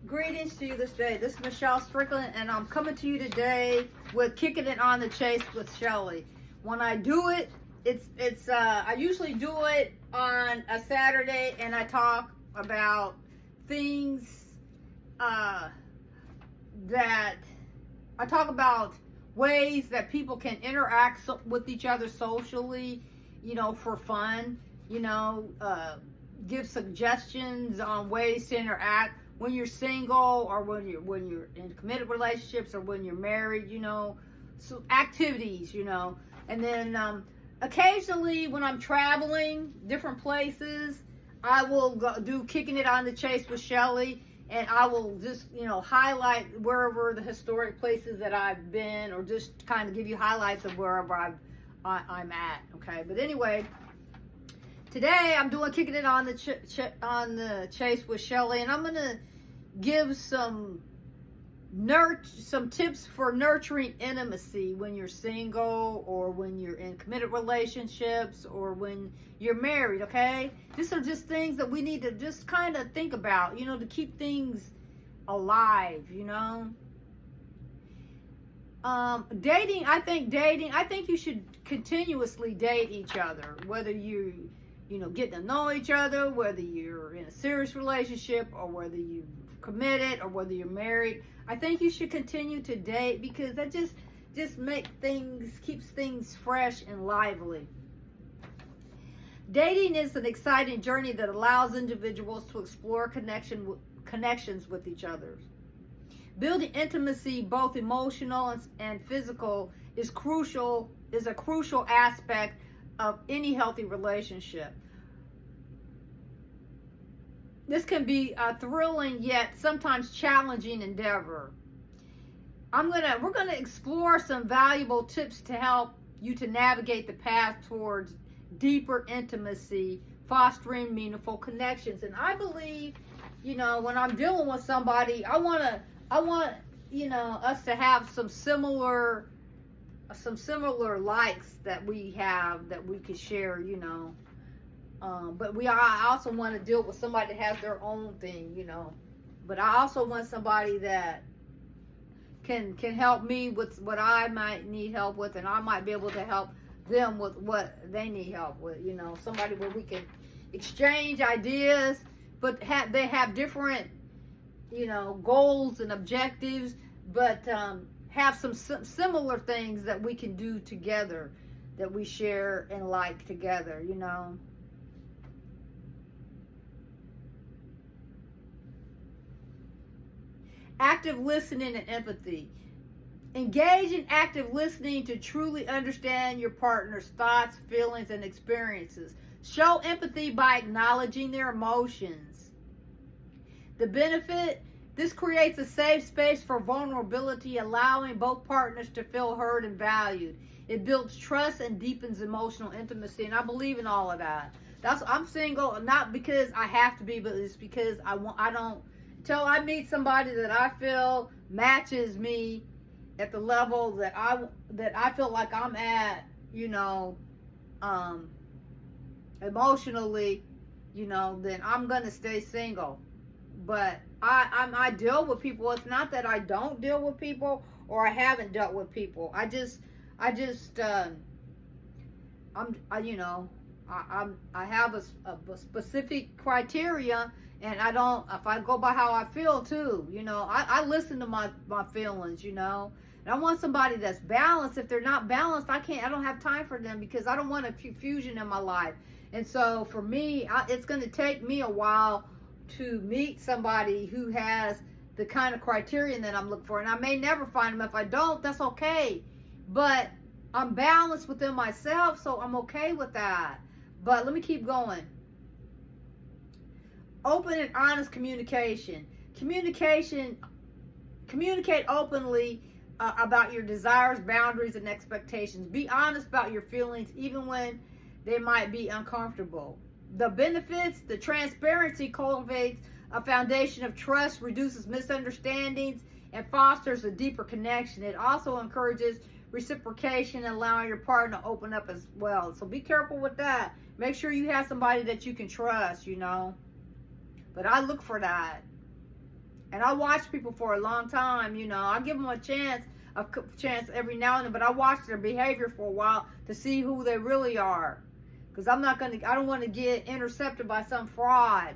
Greetings to you this day. This is Michelle Strickland, and I'm coming to you today with Kicking It on the Chase with Chelle. When I do it, I usually do it on a Saturday, and I talk about things that I talk about ways that people can interact with each other socially, for fun, give suggestions on ways to interact when you're single, or when you're in committed relationships, or when you're married, so activities, and then occasionally when I'm traveling different places, I will do Kicking It on the Chase with Chelle, and I will just highlight wherever the historic places that I've been, or just kind of give you highlights of wherever I'm at. Okay, but anyway, today I'm doing Kicking It on the Chase with Chelle, and I'm gonna give some tips for nurturing intimacy when you're single, or when you're in committed relationships, or when you're married. Okay, these are just things that we need to just kind of think about, to keep things alive. Dating. I think you should continuously date each other, whether you getting to know each other, whether you're in a serious relationship, or whether you committed, or whether you're married. I think you should continue to date, because that just keeps things fresh and lively. Dating is an exciting journey that allows individuals to explore connections with each other. Building intimacy, both emotional and physical, is a crucial aspect of any healthy relationship. This can be a thrilling yet sometimes challenging endeavor. We're gonna explore some valuable tips to help you to navigate the path towards deeper intimacy, fostering meaningful connections. And I believe, when I'm dealing with somebody, I want us to have some similar likes that we have, that we could share, but I also want to deal with somebody that has their own thing, but I also want somebody that can help me with what I might need help with, and I might be able to help them with what they need help with, somebody where we can exchange ideas, but they have different, goals and objectives, but have some similar things that we can do together, that we share and like together, Active listening and empathy. Engage in active listening to truly understand your partner's thoughts, feelings, and experiences. Show empathy by acknowledging their emotions. The benefit: this creates a safe space for vulnerability, allowing both partners to feel heard and valued. It builds trust and deepens emotional intimacy, and I believe in all of that. I'm single, not because I have to be, but it's because I don't, until I meet somebody that I feel matches me at the level that I feel like I'm at, emotionally, then I'm gonna stay single. But I deal with people. It's not that I don't deal with people, or I haven't dealt with people. I have a specific criteria, and if I go by how I feel too, I listen to my feelings, and I want somebody that's balanced. If they're not balanced, I don't have time for them, because I don't want a confusion in my life. And so for me, it's going to take me a while to meet somebody who has the kind of criterion that I'm looking for. And I may never find them. If I don't, that's okay. But I'm balanced within myself, so I'm okay with that. But let me keep going. Open and honest communication. Communicate openly about your desires, boundaries, and expectations. Be honest about your feelings, even when they might be uncomfortable. The benefits: the transparency cultivates a foundation of trust, reduces misunderstandings, and fosters a deeper connection. It also encourages reciprocation, allowing your partner to open up as well. So be careful with that. Make sure you have somebody that you can trust, But I look for that. And I watch people for a long time, you know. I give them a chance every now and then, but I watch their behavior for a while to see who they really are. Because I don't want to get intercepted by some fraud,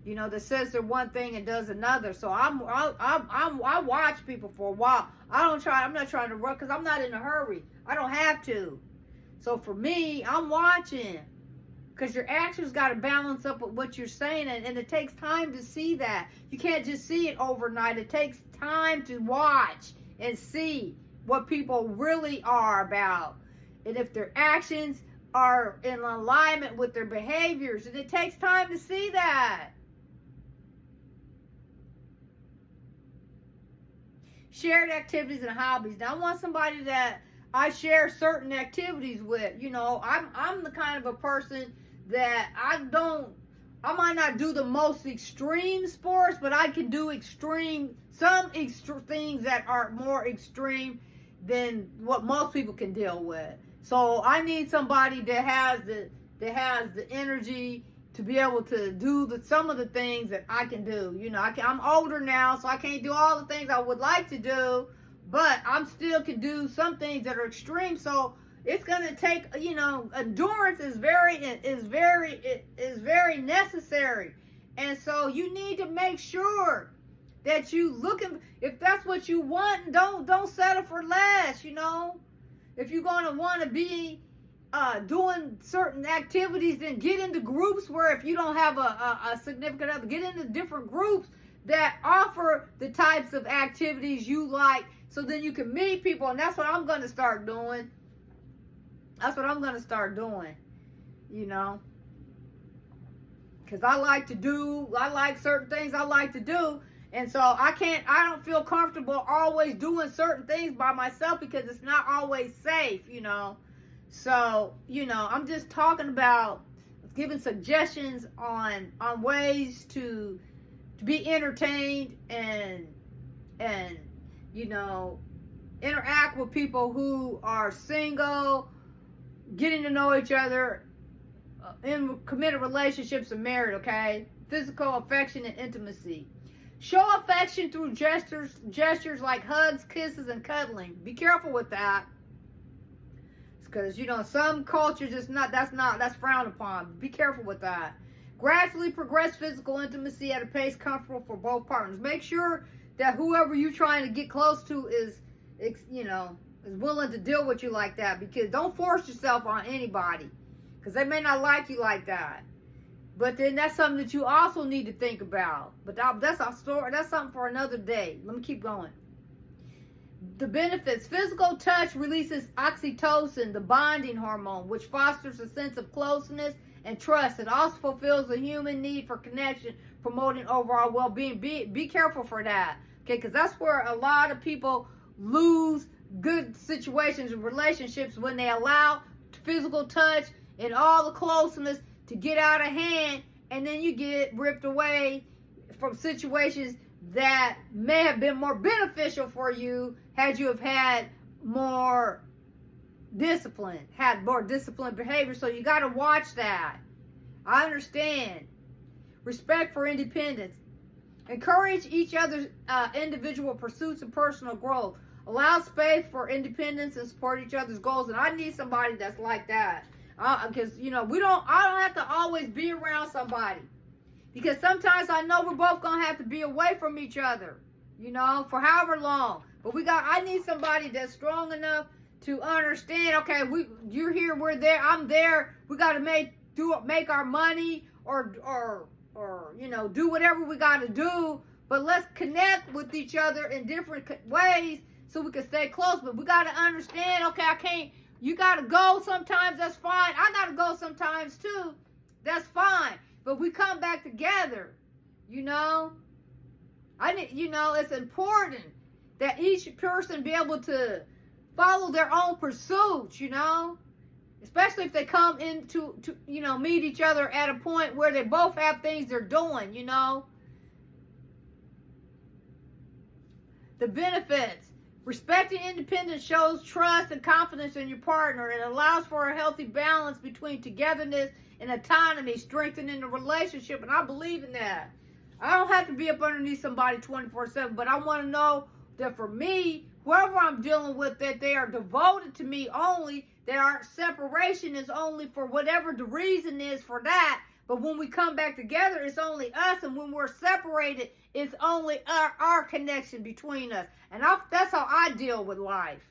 you know, that says they're one thing and does another. So I watch people for a while. I'm not trying to run because I'm not in a hurry. I don't have to. So for me, I'm watching. Because your actions got to balance up with what you're saying, and it takes time to see that. You can't just see it overnight. It takes time to watch and see what people really are about. And if their actions are in alignment with their behaviors, and it takes time to see that. Shared activities and hobbies. Now, I want somebody that I share certain activities with. You know, I'm the kind of a person that I might not do the most extreme sports, but I can do some extra things that are more extreme than what most people can deal with. So I need somebody that has the energy to be able to do some of the things that I can do. You know, I'm older now, so I can't do all the things I would like to do, but I'm still can do some things that are extreme. So it's going to take, you know, endurance is very necessary. And so you need to make sure that you looking, if that's what you want, don't settle for less, you know. If you're going to want to be doing certain activities, then get into groups where if you don't have a significant other, get into different groups that offer the types of activities you like, so then you can meet people. And that's what I'm going to start doing. That's what I'm going to start doing, you know, because I like certain things I like to do. And so I don't feel comfortable always doing certain things by myself because it's not always safe, you know. So, you know, I'm just talking about giving suggestions on ways to be entertained and, you know, interact with people who are single, getting to know each other, in committed relationships and married, okay? Physical affection and intimacy. Show affection through gestures like hugs, kisses, and cuddling. Be careful with that. Because, you know, some cultures that's frowned upon. Be careful with that. Gradually progress physical intimacy at a pace comfortable for both partners. Make sure that whoever you're trying to get close to is willing to deal with you like that. Because don't force yourself on anybody, because they may not like you like that. But then that's something that you also need to think about. But that's a story. That's something for another day. Let me keep going. The benefits. Physical touch releases oxytocin, the bonding hormone, which fosters a sense of closeness and trust. It also fulfills the human need for connection, promoting overall well-being. Be careful for that, okay? Because that's where a lot of people lose good situations and relationships, when they allow physical touch and all the closeness to get out of hand, and then you get ripped away from situations that may have been more beneficial for you had you have had more disciplined behavior. So you got to watch that. I understand. Respect for independence. Encourage each other's individual pursuits and personal growth. Allow space for independence and support each other's goals. And I need somebody that's like that. Because, you know, I don't have to always be around somebody. Because sometimes I know we're both going to have to be away from each other, you know, for however long. But I need somebody that's strong enough to understand, okay, you're here, we're there, I'm there. We got to make our money or you know, do whatever we got to do. But let's connect with each other in different ways so we can stay close. But we got to understand, okay, you got to go sometimes, that's fine. I got to go sometimes too, that's fine. But we come back together, you know. It's important that each person be able to follow their own pursuits, you know. Especially if they come into meet each other at a point where they both have things they're doing, you know. The benefits. Respecting independence shows trust and confidence in your partner. It allows for a healthy balance between togetherness and autonomy, strengthening the relationship. And I believe in that. I don't have to be up underneath somebody 24/7, but I want to know that for me, whoever I'm dealing with, that they are devoted to me only, that our separation is only for whatever the reason is for that. But when we come back together, it's only us. And when we're separated, it's only our connection between us. And that's how I deal with life.